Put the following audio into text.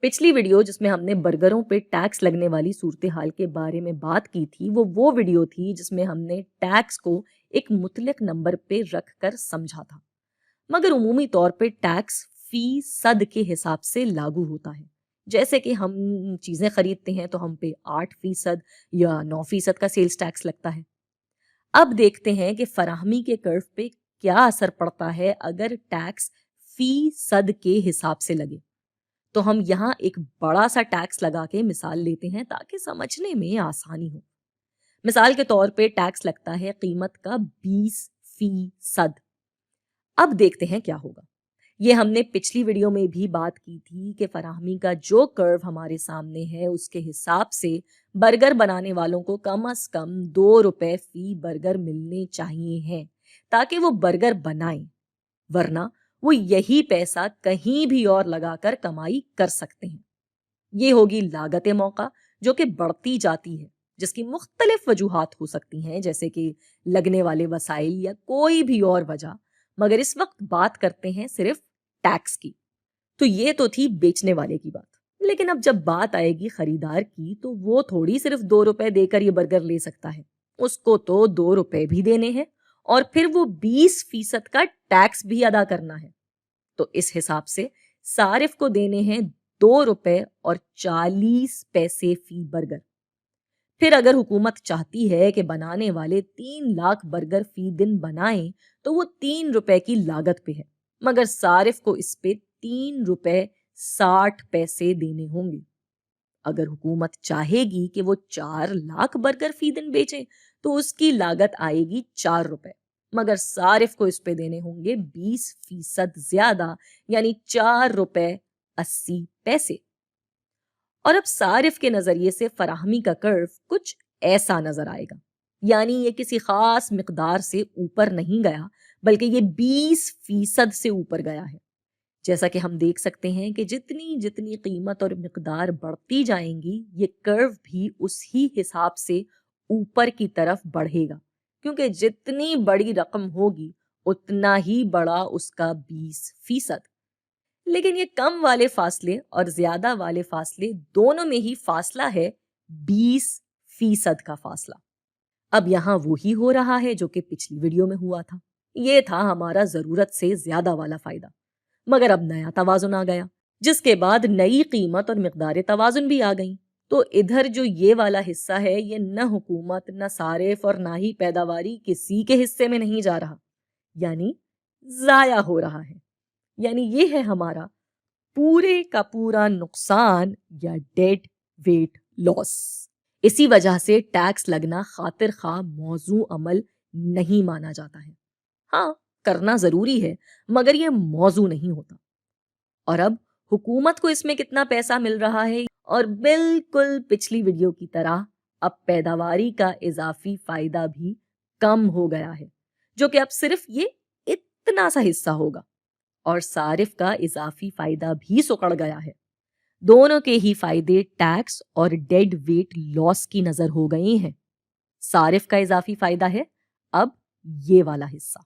پچھلی ویڈیو جس میں ہم نے برگروں پہ ٹیکس لگنے والی صورتحال کے بارے میں بات کی تھی وہ ویڈیو تھی جس میں ہم نے ٹیکس کو ایک مطلق نمبر پہ رکھ کر سمجھا تھا، مگر عمومی طور پہ ٹیکس فی صد کے حساب سے لاگو ہوتا ہے۔ جیسے کہ ہم چیزیں خریدتے ہیں تو ہم پہ 8% یا 9% کا سیلز ٹیکس لگتا ہے۔ اب دیکھتے ہیں کہ فراہمی کے کرو پہ کیا اثر پڑتا ہے اگر ٹیکس فی صد کے حساب سے لگے۔ تو ہم یہاں ایک بڑا سا ٹیکس لگا کے مثال لیتے ہیں تاکہ سمجھنے میں آسانی ہو۔ مثال کے طور پہ ٹیکس لگتا ہے قیمت کا 20%۔ اب دیکھتے ہیں کیا ہوگا۔ یہ ہم نے پچھلی ویڈیو میں بھی بات کی تھی کہ فراہمی کا جو کرو ہمارے سامنے ہے اس کے حساب سے برگر بنانے والوں کو کم از کم 2 روپے فی برگر ملنے چاہیے ہیں تاکہ وہ برگر بنائیں، ورنہ وہ یہی پیسہ کہیں بھی اور لگا کر کمائی کر سکتے ہیں۔ یہ ہوگی لاگت موقع جو کہ بڑھتی جاتی ہے، جس کی مختلف وجوہات ہو سکتی ہیں جیسے کہ لگنے والے وسائل یا کوئی بھی اور وجہ، مگر اس وقت بات کرتے ہیں صرف ٹیکس کی۔ تو یہ تو تھی بیچنے والے کی بات، لیکن اب جب بات آئے گی خریدار کی تو وہ تھوڑی صرف 2 روپے دے کر یہ برگر لے سکتا ہے، اس کو تو 2 روپے بھی دینے ہیں اور پھر وہ 20% کا ٹیکس بھی ادا کرنا ہے۔ تو اس حساب سے صارف کو دینے ہیں 2 روپے اور 40 پیسے فی برگر۔ پھر اگر حکومت چاہتی ہے کہ بنانے والے 3 لاکھ برگر فی دن بنائیں تو وہ 3 روپے کی لاگت پہ ہے، مگر صارف کو اس پہ 3 روپے 60 پیسے دینے ہوں گے۔ اگر حکومت چاہے گی کہ وہ 4 لاکھ برگر فی دن بیچیں تو اس کی لاگت آئے گی 4 روپے، مگر صارف کو اس پہ دینے ہوں گے 20% زیادہ، یعنی 4 روپے 80 پیسے۔ اور اب صارف کے نظریے سے فراہمی کا کرو کچھ ایسا نظر آئے گا، یعنی یہ کسی خاص مقدار سے اوپر نہیں گیا بلکہ یہ 20% سے اوپر گیا ہے۔ جیسا کہ ہم دیکھ سکتے ہیں کہ جتنی قیمت اور مقدار بڑھتی جائیں گی یہ کرو بھی اسی حساب سے اوپر کی طرف بڑھے گا، کیونکہ جتنی بڑی رقم ہوگی اتنا ہی بڑا اس کا 20%۔ لیکن یہ کم والے فاصلے اور زیادہ والے فاصلے دونوں میں ہی فاصلہ ہے 20% کا فاصلہ۔ اب یہاں وہی ہو رہا ہے جو کہ پچھلی ویڈیو میں ہوا تھا۔ یہ تھا ہمارا ضرورت سے زیادہ والا فائدہ، مگر اب نیا توازن آ گیا، جس کے بعد نئی قیمت اور مقدار توازن بھی آ گئیں۔ تو ادھر جو یہ والا حصہ ہے یہ نہ حکومت، نہ صارف اور نہ ہی پیداواری کسی کے حصے میں نہیں جا رہا، یعنی ضائع ہو رہا ہے۔ یعنی یہ ہے ہمارا پورے کا پورا نقصان یا ڈیڈ ویٹ لاس۔ اسی وجہ سے ٹیکس لگنا خاطر خواہ موضوع عمل نہیں مانا جاتا ہے۔ ہاں، کرنا ضروری ہے مگر یہ موضوع نہیں ہوتا۔ اور اب حکومت کو اس میں کتنا پیسہ مل رہا ہے، اور بالکل پچھلی ویڈیو کی طرح اب پیداواری کا اضافی فائدہ بھی کم ہو گیا ہے، جو کہ اب صرف یہ اتنا سا حصہ ہوگا، اور صارف کا اضافی فائدہ بھی سکڑ گیا ہے۔ دونوں کے ہی فائدے ٹیکس اور ڈیڈ ویٹ لاس کی نظر ہو گئے ہیں۔ صارف کا اضافی فائدہ ہے اب یہ والا حصہ۔